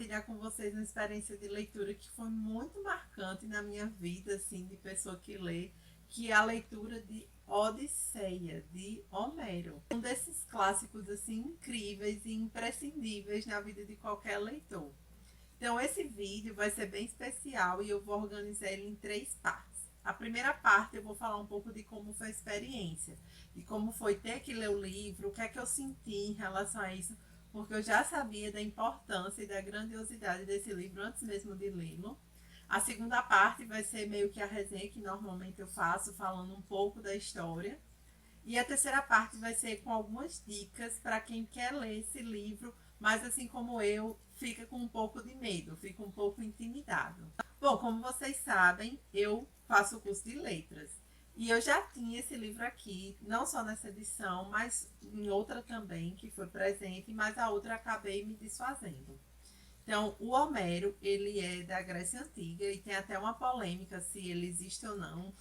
compartilhar com vocês uma experiência de leitura que foi muito marcante na minha vida, assim, de pessoa que lê, que é a leitura de Odisseia, de Homero. Um desses clássicos, assim, incríveis e imprescindíveis na vida de qualquer leitor. Então, esse vídeo vai ser bem especial e eu vou organizar ele em 3 partes. A primeira parte eu vou falar um pouco de como foi a experiência, de como foi ter que ler o livro, o que é que eu senti em relação a isso, porque eu já sabia da importância e da grandiosidade desse livro antes mesmo de lê-lo. A segunda parte vai ser meio que a resenha que normalmente eu faço, falando um pouco da história. E a terceira parte vai ser com algumas dicas para quem quer ler esse livro, mas assim como eu, fica com um pouco de medo, fica um pouco intimidado. Bom, como vocês sabem, eu faço o curso de letras. E eu já tinha esse livro aqui, não só nessa edição, mas em outra também, que foi presente, mas a outra acabei me desfazendo. Então, o Homero, ele é da Grécia Antiga e tem até uma polêmica se ele existe ou não,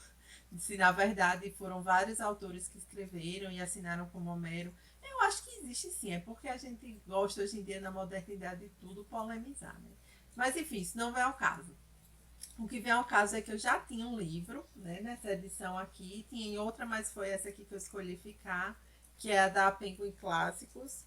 se na verdade foram vários autores que escreveram e assinaram como Homero. Eu acho que existe sim, é porque a gente gosta hoje em dia na modernidade de tudo polemizar, né? Mas enfim, isso não vem ao caso. O que vem ao caso é que eu já tinha um livro, né, nessa edição aqui, tinha em outra, mas foi essa aqui que eu escolhi ficar, que é a da Penguin Clássicos.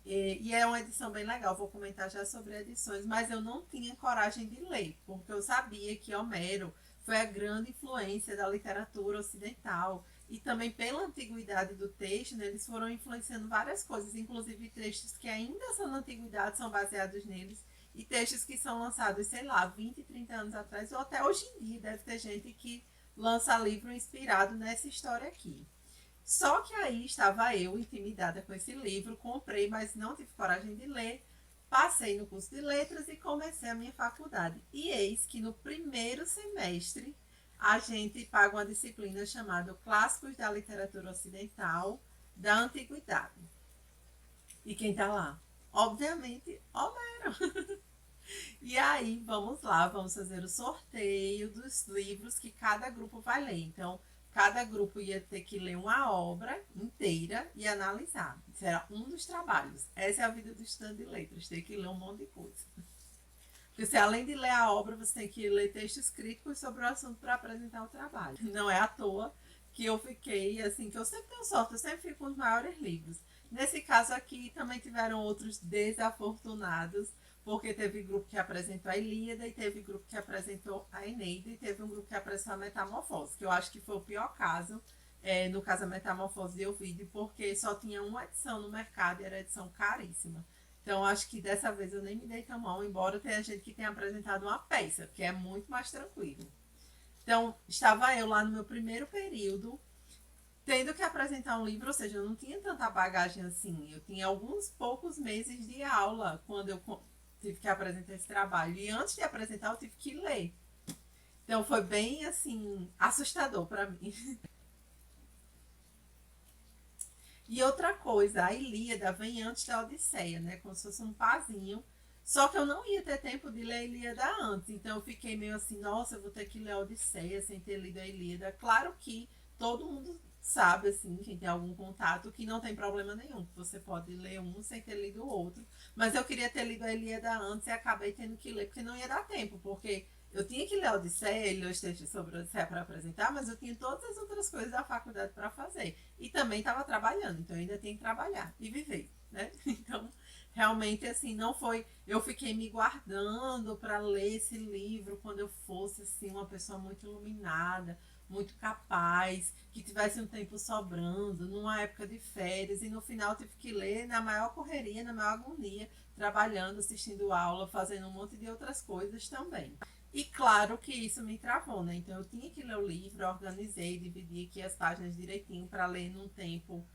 E é uma edição bem legal, vou comentar já sobre edições, mas eu não tinha coragem de ler, porque eu sabia que Homero foi a grande influência da literatura ocidental. E também pela antiguidade do texto, né, eles foram influenciando várias coisas, inclusive textos que ainda são na antiguidade são baseados neles, e textos que são lançados, sei lá, 20, 30 anos atrás, ou até hoje em dia deve ter gente que lança livro inspirado nessa história aqui. Só que aí estava eu intimidada com esse livro, comprei, mas não tive coragem de ler. Passei no curso de letras e comecei a minha faculdade. E eis que no primeiro semestre a gente paga uma disciplina chamada Clássicos da Literatura Ocidental da Antiguidade. E quem tá lá? Obviamente, Homero. E aí, vamos lá, vamos fazer o sorteio dos livros que cada grupo vai ler. Então, cada grupo ia ter que ler uma obra inteira e analisar. Isso era um dos trabalhos. Essa é a vida do estudante de letras, ter que ler um monte de coisa. Porque se além de ler a obra, você tem que ler textos críticos sobre o assunto para apresentar o trabalho. Não é à toa que eu fiquei, assim, que eu sempre tenho sorte, eu sempre fico com os maiores livros. Nesse caso aqui, também tiveram outros desafortunados, porque teve grupo que apresentou a Ilíada, e teve grupo que apresentou a Eneida, e teve um grupo que apresentou a Metamorfose, que eu acho que foi o pior caso, no caso a Metamorfose de Ovídio, porque só tinha uma edição no mercado e era edição caríssima. Então, acho que dessa vez eu nem me dei a mão, embora tenha gente que tenha apresentado uma peça, que é muito mais tranquilo. Então, estava eu lá no meu primeiro período, tendo que apresentar um livro, ou seja, eu não tinha tanta bagagem assim. Eu tinha alguns poucos meses de aula quando eu tive que apresentar esse trabalho. E antes de apresentar, eu tive que ler. Então, foi bem, assim, assustador para mim. E outra coisa, a Ilíada vem antes da Odisseia, né? Como se fosse um pazinho. Só que eu não ia ter tempo de ler a Ilíada antes. Então eu fiquei meio assim, nossa, eu vou ter que ler a Odisseia sem ter lido a Ilíada. Claro que todo mundo sabe, assim, quem tem algum contato, que não tem problema nenhum. Que você pode ler um sem ter lido o outro. Mas eu queria ter lido a Ilíada antes e acabei tendo que ler, porque não ia dar tempo. Porque eu tinha que ler a Odisseia e ler os textos sobre a Odisseia para apresentar, mas eu tinha todas as outras coisas da faculdade para fazer. E também estava trabalhando, então eu ainda tenho que trabalhar e viver, né? Então, realmente, assim, não foi. Eu fiquei me guardando para ler esse livro quando eu fosse, assim, uma pessoa muito iluminada, muito capaz, que tivesse um tempo sobrando, numa época de férias, e no final tive que ler na maior correria, na maior agonia, trabalhando, assistindo aula, fazendo um monte de outras coisas também. E claro que isso me travou, né? Então eu tinha que ler o livro, organizei, dividi aqui as páginas direitinho para ler num tempo,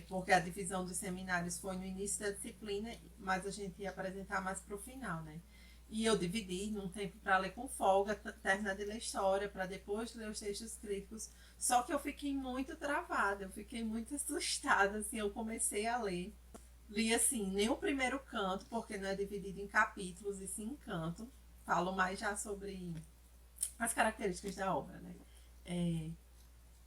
porque a divisão dos seminários foi no início da disciplina, mas a gente ia apresentar mais para o final, né? E eu dividi num tempo para ler com folga, terminar de ler história, para depois ler os textos críticos. Só que eu fiquei muito travada, eu fiquei muito assustada, assim, eu comecei a ler. Li assim, nem o primeiro canto, porque não é dividido em capítulos, e sim em canto. Falo mais já sobre as características da obra, né? É,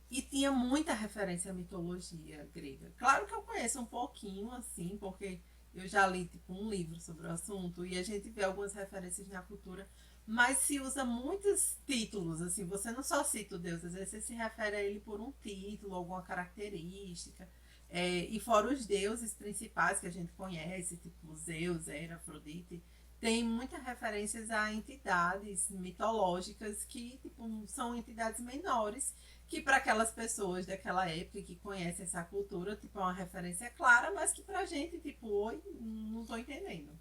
e tinha muita referência à mitologia grega. Claro que eu conheço um pouquinho, assim, porque eu já li tipo um livro sobre o assunto e a gente vê algumas referências na cultura, mas se usa muitos títulos, assim, você não só cita o Deus, às vezes você se refere a ele por um título, alguma característica. E fora os deuses principais que a gente conhece, tipo Zeus, Hera, Afrodite, tem muitas referências a entidades mitológicas que tipo, são entidades menores, que para aquelas pessoas daquela época que conhecem essa cultura, tipo, é uma referência clara, mas que pra gente, tipo, oi, não tô entendendo.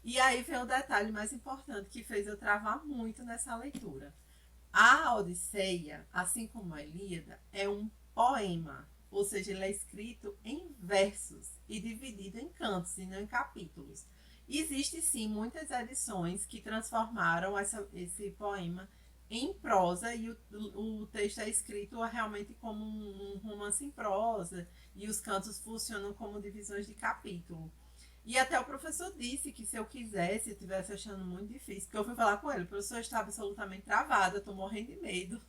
E aí vem o detalhe mais importante que fez eu travar muito nessa leitura. A Odisseia, assim como a Ilíada, é um poema, ou seja, ele é escrito em versos e dividido em cantos e não em capítulos. Existem sim muitas edições que transformaram esse poema em prosa e o texto é escrito realmente como um romance em prosa e os cantos funcionam como divisões de capítulo. E até o professor disse que se eu quisesse, eu estivesse achando muito difícil, porque eu fui falar com ele, o professor está absolutamente travado, eu estou morrendo de medo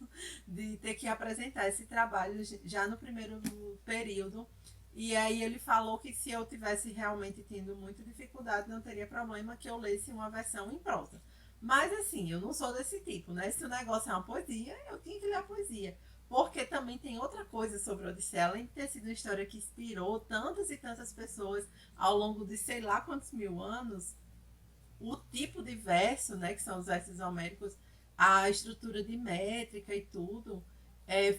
de ter que apresentar esse trabalho já no primeiro período. E aí ele falou que se eu tivesse realmente tendo muita dificuldade, não teria problema que eu lesse uma versão em prosa. Mas assim, eu não sou desse tipo, né? Se o negócio é uma poesia, eu tinha que ler a poesia. Porque também tem outra coisa sobre a Odisseia, além de ter sido uma história que inspirou tantas e tantas pessoas ao longo de sei lá quantos mil anos, o tipo de verso, né, que são os versos homéricos, a estrutura de métrica e tudo,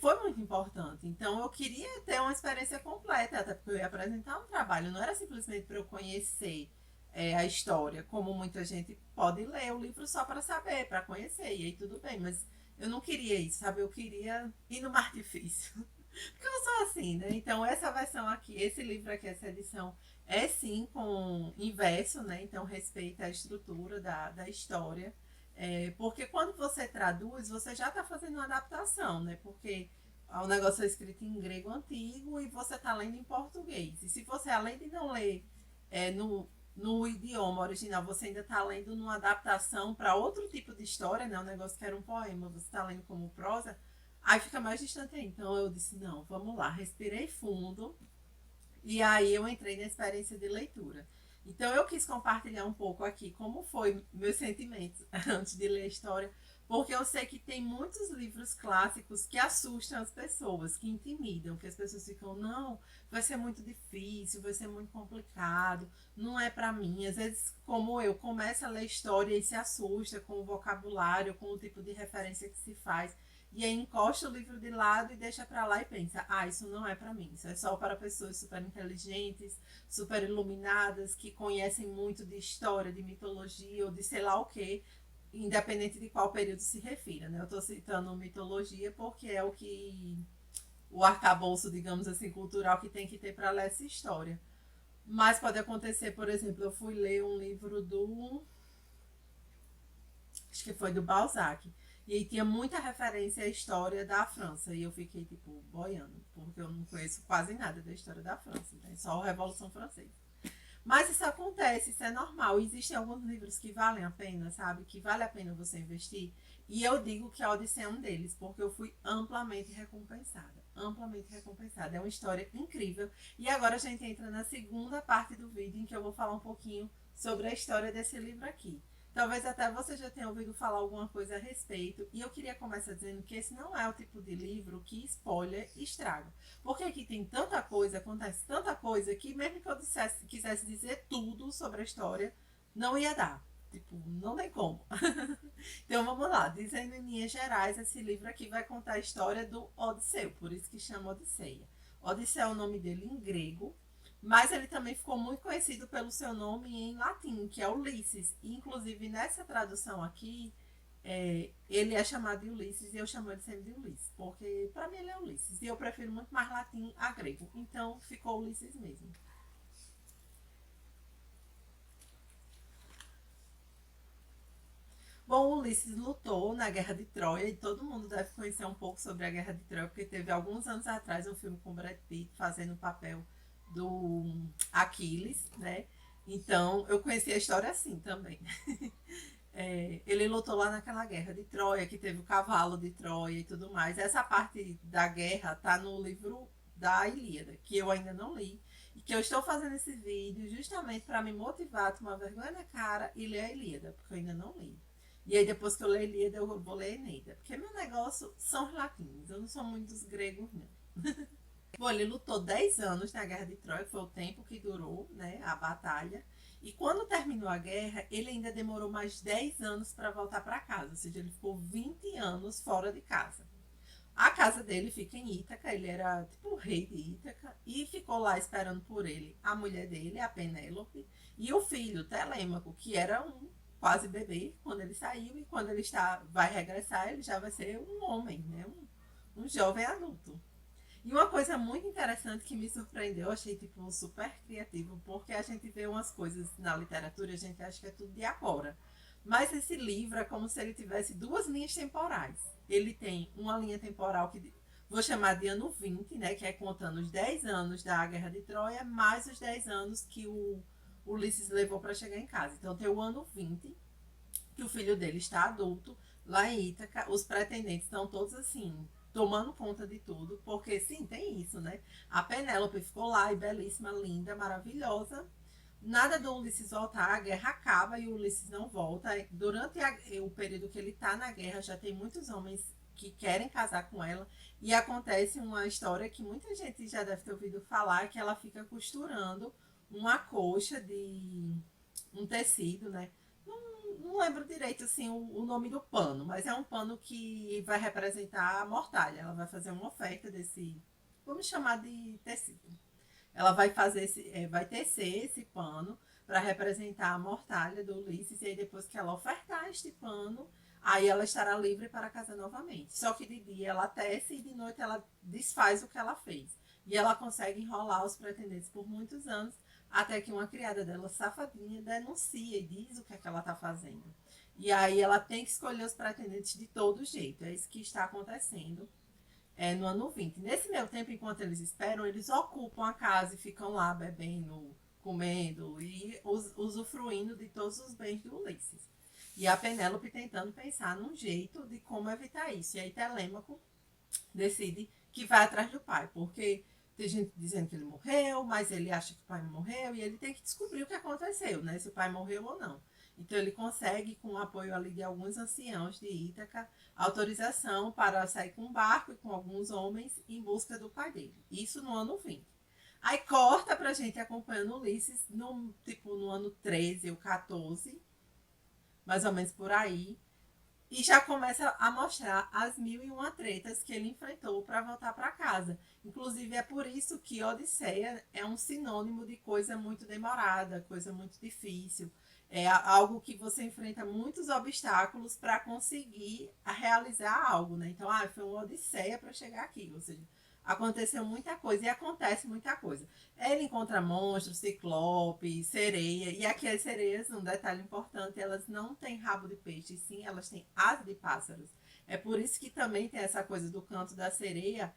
foi muito importante. Então eu queria ter uma experiência completa, até porque eu ia apresentar um trabalho, não era simplesmente para eu conhecer a história, como muita gente pode ler o livro só para saber, para conhecer, e aí tudo bem, mas eu não queria isso, sabe? Eu queria ir no mar difícil. Porque eu sou assim, né? Então, essa versão aqui, esse livro aqui, essa edição, é sim com inverso, né? Então, respeita a estrutura da história. Porque quando você traduz, você já está fazendo uma adaptação, né? Porque o negócio é escrito em grego antigo e você está lendo em português. E se você, além de não ler no idioma original, você ainda está lendo numa adaptação para outro tipo de história, né? Um negócio que era um poema, você está lendo como prosa, aí fica mais distante aí. Então eu disse, não, vamos lá, respirei fundo e aí eu entrei na experiência de leitura. Então eu quis compartilhar um pouco aqui como foi meus sentimentos antes de ler a história, porque eu sei que tem muitos livros clássicos que assustam as pessoas, que intimidam, que as pessoas ficam, não, vai ser muito difícil, vai ser muito complicado, não é para mim. Às vezes, como eu, começo a ler história e se assusta com o vocabulário, com o tipo de referência que se faz. E aí encosta o livro de lado e deixa para lá e pensa, isso não é para mim, isso é só para pessoas super inteligentes, super iluminadas, que conhecem muito de história, de mitologia ou de sei lá o que, independente de qual período se refira, né? Eu estou citando mitologia porque é o arcabouço, digamos assim, cultural que tem que ter para ler essa história. Mas pode acontecer, por exemplo, eu fui ler um livro acho que foi do Balzac. E aí tinha muita referência à história da França. E eu fiquei, tipo, boiando, porque eu não conheço quase nada da história da França, né? Só a Revolução Francesa. Mas isso acontece, isso é normal. Existem alguns livros que valem a pena, sabe? Que vale a pena você investir. E eu digo que a Odisseia é um deles, porque eu fui amplamente recompensada. Amplamente recompensada. É uma história incrível. E agora a gente entra na segunda parte do vídeo, em que eu vou falar um pouquinho sobre a história desse livro aqui. Talvez até você já tenha ouvido falar alguma coisa a respeito. E eu queria começar dizendo que esse não é o tipo de livro que spoiler e estraga. Porque aqui tem tanta coisa, acontece tanta coisa, que mesmo que eu quisesse dizer tudo sobre a história, não ia dar. Tipo, não tem como. Então vamos lá, dizendo em linhas gerais, esse livro aqui vai contar a história do Odisseu, por isso que chama Odisseia. Odisseu é o nome dele em grego, mas ele também ficou muito conhecido pelo seu nome em latim, que é Ulisses. E, inclusive, nessa tradução aqui, ele é chamado de Ulisses e eu chamo ele sempre de Ulisses, porque para mim ele é Ulisses. E eu prefiro muito mais latim a grego. Então ficou Ulisses mesmo. Bom, Ulisses lutou na Guerra de Troia e todo mundo deve conhecer um pouco sobre a Guerra de Troia, porque teve alguns anos atrás um filme com Brad Pitt fazendo o papel do Aquiles, né? Então eu conheci a história assim também. Ele lutou lá naquela guerra de Troia, que teve o cavalo de Troia e tudo mais. Essa parte da guerra tá no livro da Ilíada, que eu ainda não li. que eu estou fazendo esse vídeo justamente para me motivar a tomar vergonha na cara e ler a Ilíada, porque eu ainda não li. E aí depois que eu ler a Ilíada, eu vou ler a Eneida, porque meu negócio são os latinos, eu não sou muito dos gregos, não. Bom, ele lutou 10 anos na Guerra de Troia, que foi o tempo que durou, né, a batalha. E quando terminou a guerra, ele ainda demorou mais 10 anos para voltar para casa, ou seja, ele ficou 20 anos fora de casa. A casa dele fica em Ítaca, ele era tipo o rei de Ítaca, e ficou lá esperando por ele a mulher dele, a Penélope, e o filho, Telêmaco, que era um quase bebê quando ele saiu, e quando ele vai regressar, ele já vai ser um homem, né? Um jovem adulto. E uma coisa muito interessante que me surpreendeu, eu achei tipo super criativo, porque a gente vê umas coisas na literatura, a gente acha que é tudo de agora. Mas esse livro é como se ele tivesse duas linhas temporais. Ele tem uma linha temporal que vou chamar de ano 20, né, que é contando os 10 anos da Guerra de Troia, mais os 10 anos que o Ulisses levou para chegar em casa. Então tem o ano 20, que o filho dele está adulto, lá em Ítaca, os pretendentes estão todos assim, tomando conta de tudo, porque sim, tem isso, né? A Penélope ficou lá, e belíssima, linda, maravilhosa. Nada do Ulisses voltar, a guerra acaba e o Ulisses não volta. Durante o período que ele está na guerra, já tem muitos homens que querem casar com ela. E acontece uma história que muita gente já deve ter ouvido falar, que ela fica costurando uma coxa de um tecido, né? Não lembro direito assim o nome do pano, mas é um pano que vai representar a mortalha. Ela vai fazer uma oferta desse, vamos chamar de tecido. Ela vai fazer vai tecer esse pano para representar a mortalha do Ulisses, e aí depois que ela ofertar este pano, aí ela estará livre para casar novamente. Só que de dia ela tece e de noite ela desfaz o que ela fez. E ela consegue enrolar os pretendentes por muitos anos, até que uma criada dela, safadinha, denuncia e diz o que é que ela está fazendo. E aí ela tem que escolher os pretendentes de todo jeito. É isso que está acontecendo no ano 20. Nesse meio tempo, enquanto eles esperam, eles ocupam a casa e ficam lá bebendo, comendo e usufruindo de todos os bens do Ulisses. E a Penélope tentando pensar num jeito de como evitar isso. E aí Telêmaco decide que vai atrás do pai, porque tem gente dizendo que ele morreu, mas ele acha que o pai não morreu, e ele tem que descobrir o que aconteceu, né? Se o pai morreu ou não. Então ele consegue, com o apoio ali de alguns anciãos de Ítaca, autorização para sair com um barco e com alguns homens em busca do pai dele. Isso no ano 20. Aí corta pra gente acompanhando Ulisses no ano 13 ou 14, mais ou menos por aí, e já começa a mostrar as 1001 tretas que ele enfrentou para voltar para casa. Inclusive, é por isso que Odisseia é um sinônimo de coisa muito demorada, coisa muito difícil. É algo que você enfrenta muitos obstáculos para conseguir realizar algo, né? Então, foi uma odisseia para chegar aqui. Ou seja, aconteceu muita coisa e acontece muita coisa. Ele encontra monstros, ciclope, sereia. E aqui as sereias, um detalhe importante, elas não têm rabo de peixe, sim, elas têm asa de pássaros. É por isso que também tem essa coisa do canto da sereia,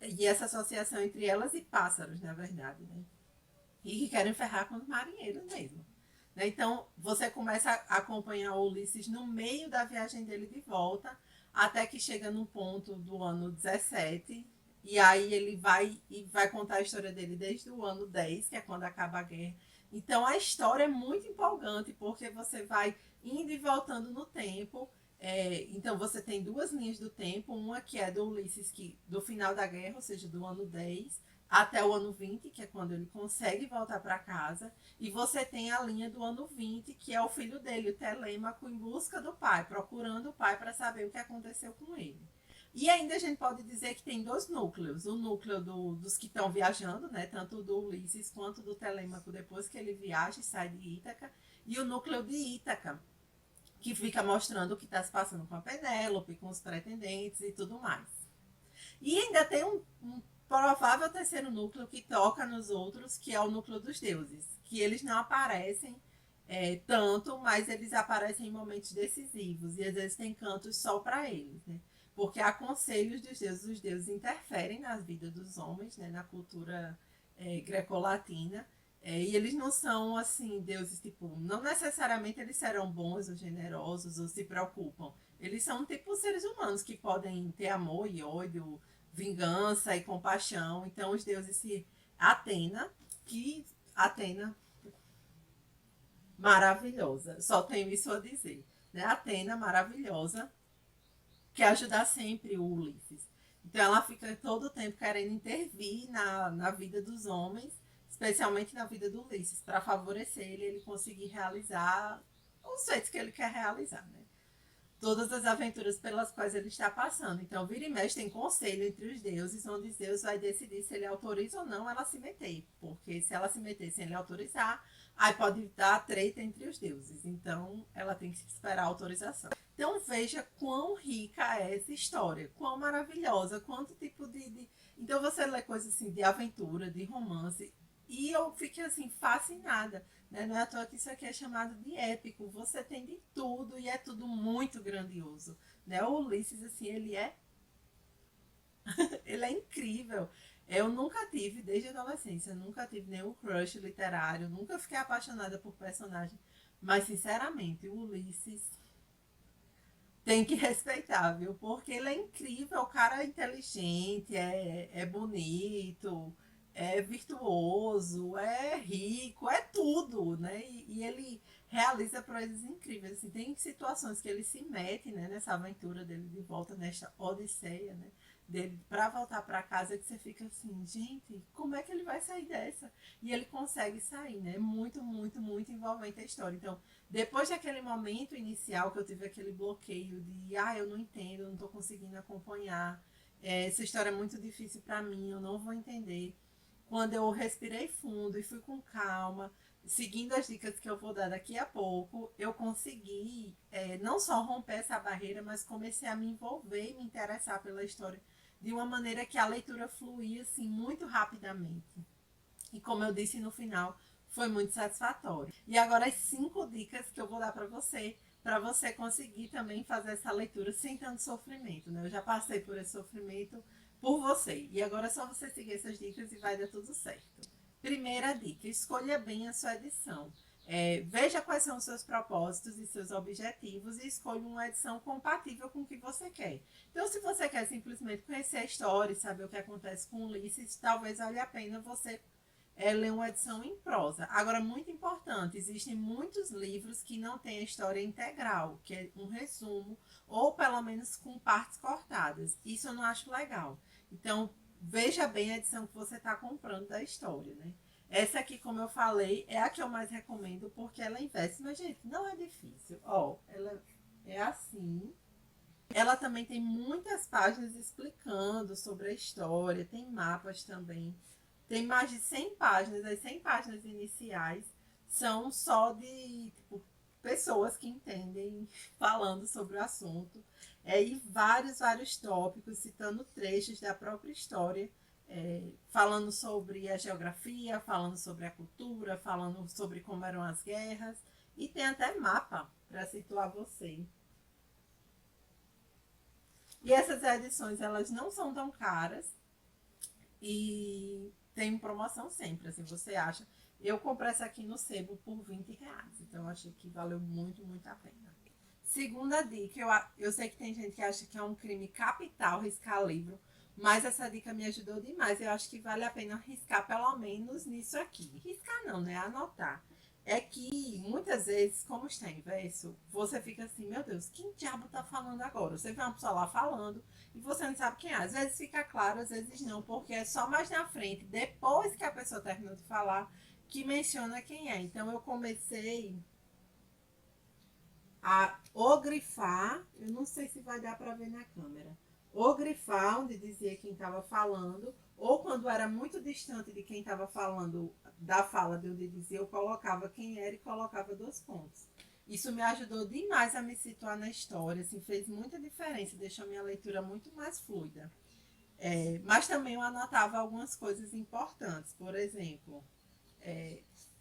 e essa associação entre elas e pássaros, na verdade, né? E que querem ferrar com os marinheiros mesmo. Né? Então, você começa a acompanhar o Ulisses no meio da viagem dele de volta, até que chega no ponto do ano 17, e aí ele vai contar a história dele desde o ano 10, que é quando acaba a guerra. Então, a história é muito empolgante, porque você vai indo e voltando no tempo. Então, você tem duas linhas do tempo, uma que é do Ulisses, do final da guerra, ou seja, do ano 10, até o ano 20, que é quando ele consegue voltar para casa, e você tem a linha do ano 20, que é o filho dele, o Telêmaco, em busca do pai, procurando o pai para saber o que aconteceu com ele. E ainda a gente pode dizer que tem dois núcleos, o núcleo dos que estão viajando, né, tanto do Ulisses quanto do Telêmaco, depois que ele viaja e sai de Ítaca, e o núcleo de Ítaca, que fica mostrando o que está se passando com a Penélope, com os pretendentes e tudo mais. E ainda tem um provável terceiro núcleo que toca nos outros, que é o núcleo dos deuses, que eles não aparecem tanto, mas eles aparecem em momentos decisivos, e às vezes tem cantos só para eles, né? Porque há conselhos dos deuses, os deuses interferem nas vidas dos homens, né? Na cultura greco-latina, e eles não são assim deuses tipo, não necessariamente eles serão bons ou generosos ou se preocupam. Eles são tipo seres humanos que podem ter amor e ódio, vingança e compaixão. Então os deuses Atena, que Atena maravilhosa, só tenho isso a dizer, né? Atena maravilhosa, quer ajudar sempre o Ulisses. Então ela fica todo o tempo querendo intervir na vida dos homens, especialmente na vida do Ulisses, para favorecer ele conseguir realizar os feitos que ele quer realizar, né? Todas as aventuras pelas quais ele está passando. Então, vira e mexe tem conselho entre os deuses, onde Zeus vai decidir se ele autoriza ou não ela se meter. Porque se ela se meter sem ele autorizar, aí pode dar treta entre os deuses. Então, ela tem que esperar a autorização. Então, veja quão rica é essa história, quão maravilhosa, quanto tipo de... Então, você lê coisas assim de aventura, de romance, e eu fiquei assim, fascinada. Né? Não é à toa que isso aqui é chamado de épico. Você tem de tudo e é tudo muito grandioso. Né? O Ulisses, assim, ele é incrível. Eu nunca tive, desde a adolescência, nunca tive nenhum crush literário, nunca fiquei apaixonada por personagem. Mas, sinceramente, o Ulisses tem que respeitar, viu? Porque ele é incrível, o cara é inteligente, é bonito, é virtuoso, é rico, é tudo, né? E ele realiza proezas incríveis. Assim, tem situações que ele se mete, né, nessa aventura dele de volta, nesta odisseia, né? Dele para voltar para casa, que você fica assim, gente, como é que ele vai sair dessa? E ele consegue sair, né? Muito, muito, muito envolvente a história. Então, depois daquele momento inicial que eu tive aquele bloqueio de, eu não entendo, eu não estou conseguindo acompanhar, essa história é muito difícil para mim, eu não vou entender. Quando eu respirei fundo e fui com calma, seguindo as dicas que eu vou dar daqui a pouco, eu consegui não só romper essa barreira, mas comecei a me envolver e me interessar pela história de uma maneira que a leitura fluía assim muito rapidamente. E como eu disse no final, foi muito satisfatório. E agora as 5 dicas que eu vou dar para você conseguir também fazer essa leitura sem tanto sofrimento, né? Eu já passei por esse sofrimento por você. E agora é só você seguir essas dicas e vai dar tudo certo. Primeira dica, escolha bem a sua edição. Veja quais são os seus propósitos e seus objetivos e escolha uma edição compatível com o que você quer. Então, se você quer simplesmente conhecer a história e saber o que acontece com Ulisses, talvez valha a pena você ler uma edição em prosa. Agora, muito importante, existem muitos livros que não têm a história integral, que é um resumo, ou pelo menos com partes cortadas. Isso eu não acho legal. Então, veja bem a edição que você está comprando da história, né? Essa aqui, como eu falei, é a que eu mais recomendo porque ela investe. Mas, gente, não é difícil. Ó, ela é assim. Ela também tem muitas páginas explicando sobre a história, tem mapas também. Tem mais de 100 páginas, as 100 páginas iniciais são só de tipo, pessoas que entendem falando sobre o assunto. E vários tópicos, citando trechos da própria história, falando sobre a geografia, falando sobre a cultura, falando sobre como eram as guerras. E tem até mapa para situar você. E essas edições, elas não são tão caras e tem promoção sempre, assim, você acha. Eu comprei essa aqui no Sebo por R$ 20, então eu achei que valeu muito, muito a pena. Segunda dica, eu sei que tem gente que acha que é um crime capital riscar livro, mas essa dica me ajudou demais. Eu acho que vale a pena riscar pelo menos nisso aqui. Riscar não, né? Anotar. É que muitas vezes, como está em verso, você fica assim, meu Deus, quem diabo tá falando agora? Você vê uma pessoa lá falando e você não sabe quem é. Às vezes fica claro, às vezes não, porque é só mais na frente, depois que a pessoa terminou de falar, que menciona quem é. Então eu comecei a grifar, eu não sei se vai dar para ver na câmera, grifar onde dizia quem estava falando, ou quando era muito distante de quem estava falando, da fala de onde dizia, eu colocava quem era e colocava 2 pontos. Isso me ajudou demais a me situar na história, assim, fez muita diferença, deixou minha leitura muito mais fluida. Mas também eu anotava algumas coisas importantes, por exemplo,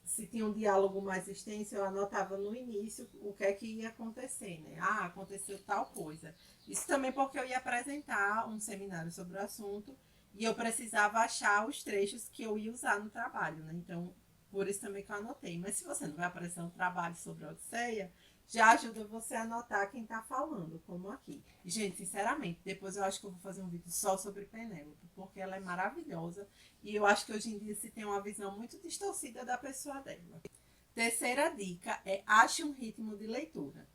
se tinha um diálogo mais extenso, eu anotava no início o que é que ia acontecer, né? Aconteceu tal coisa. Isso também porque eu ia apresentar um seminário sobre o assunto e eu precisava achar os trechos que eu ia usar no trabalho, né? Então, por isso também que eu anotei. Mas se você não vai apresentar um trabalho sobre a Odisseia, já ajuda você a anotar quem tá falando, como aqui. E, gente, sinceramente, depois eu acho que eu vou fazer um vídeo só sobre Penélope, porque ela é maravilhosa e eu acho que hoje em dia se tem uma visão muito distorcida da pessoa dela. Terceira dica é ache um ritmo de leitura.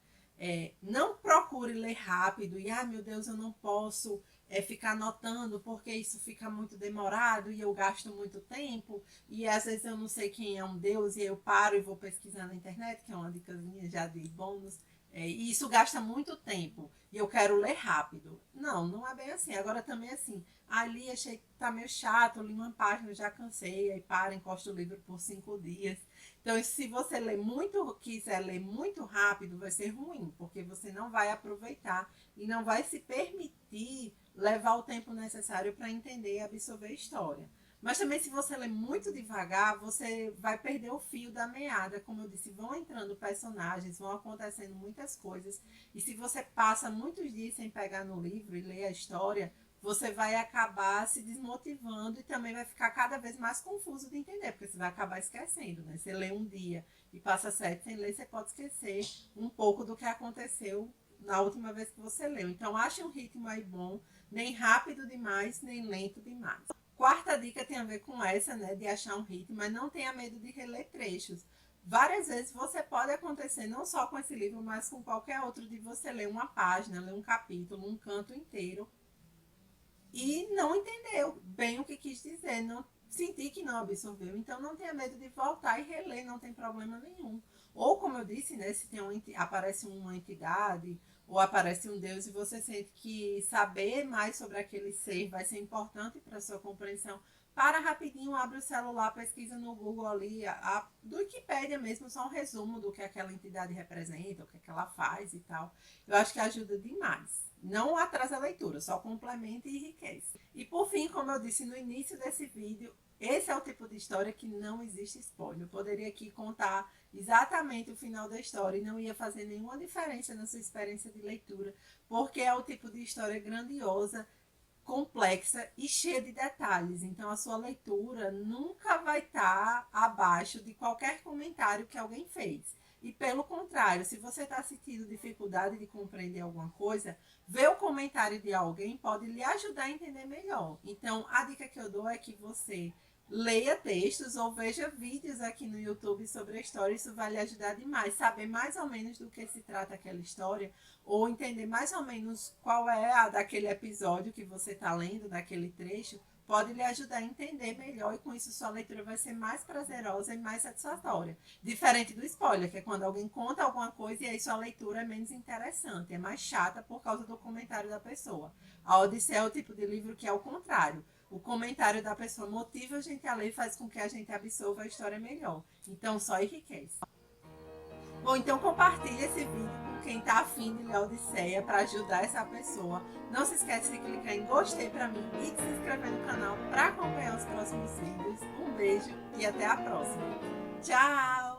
Não procure ler rápido e, meu Deus, eu não posso ficar anotando porque isso fica muito demorado e eu gasto muito tempo e às vezes eu não sei quem é um Deus e eu paro e vou pesquisar na internet, que é uma dicasinha já de bônus, e isso gasta muito tempo e eu quero ler rápido. Não, não é bem assim. Agora também assim, ali achei que tá meio chato, li uma página, já cansei, aí para, encosta o livro por 5 dias. Então, se você quiser ler muito rápido, vai ser ruim, porque você não vai aproveitar e não vai se permitir levar o tempo necessário para entender e absorver a história. Mas também, se você ler muito devagar, você vai perder o fio da meada. Como eu disse, vão entrando personagens, vão acontecendo muitas coisas. E se você passa muitos dias sem pegar no livro e ler a história, você vai acabar se desmotivando e também vai ficar cada vez mais confuso de entender, porque você vai acabar esquecendo, né? Você lê um dia e passa 7 sem ler, você pode esquecer um pouco do que aconteceu na última vez que você leu. Então, ache um ritmo aí bom, nem rápido demais, nem lento demais. Quarta dica tem a ver com essa, né, de achar um ritmo, mas não tenha medo de reler trechos. Várias vezes você pode acontecer, não só com esse livro, mas com qualquer outro, de você ler uma página, ler um capítulo, um canto inteiro, e não entendeu bem o que quis dizer, não senti que não absorveu. Então não tenha medo de voltar e reler, não tem problema nenhum. Ou como eu disse, né, se tem aparece uma entidade ou aparece um Deus e você sente que saber mais sobre aquele ser vai ser importante para a sua compreensão, para rapidinho, abre o celular, pesquisa no Google ali, do Wikipédia mesmo, só um resumo do que aquela entidade representa, o que ela faz e tal. Eu acho que ajuda demais. Não atrasa a leitura, só complementa e enriquece. E por fim, como eu disse no início desse vídeo, esse é o tipo de história que não existe spoiler. Eu poderia aqui contar exatamente o final da história e não ia fazer nenhuma diferença na sua experiência de leitura, porque é o tipo de história grandiosa, complexa e cheia de detalhes. Então a sua leitura nunca vai estar abaixo de qualquer comentário que alguém fez. E pelo contrário, se você está sentindo dificuldade de compreender alguma coisa, ver o comentário de alguém pode lhe ajudar a entender melhor. Então a dica que eu dou é que você leia textos ou veja vídeos aqui no YouTube sobre a história. Isso vai lhe ajudar demais. Saber mais ou menos do que se trata aquela história, ou entender mais ou menos qual é a daquele episódio que você está lendo, daquele trecho, pode lhe ajudar a entender melhor, e com isso sua leitura vai ser mais prazerosa e mais satisfatória. Diferente do spoiler, que é quando alguém conta alguma coisa e aí sua leitura é menos interessante, é mais chata por causa do comentário da pessoa. A Odisseia é o tipo de livro que é o contrário. O comentário da pessoa motiva a gente a ler e faz com que a gente absorva a história melhor. Então só enriquece. Bom, então compartilhe esse vídeo com quem está afim de ler a Odisseia para ajudar essa pessoa. Não se esqueça de clicar em gostei para mim e de se inscrever no canal para acompanhar os próximos vídeos. Um beijo e até a próxima. Tchau!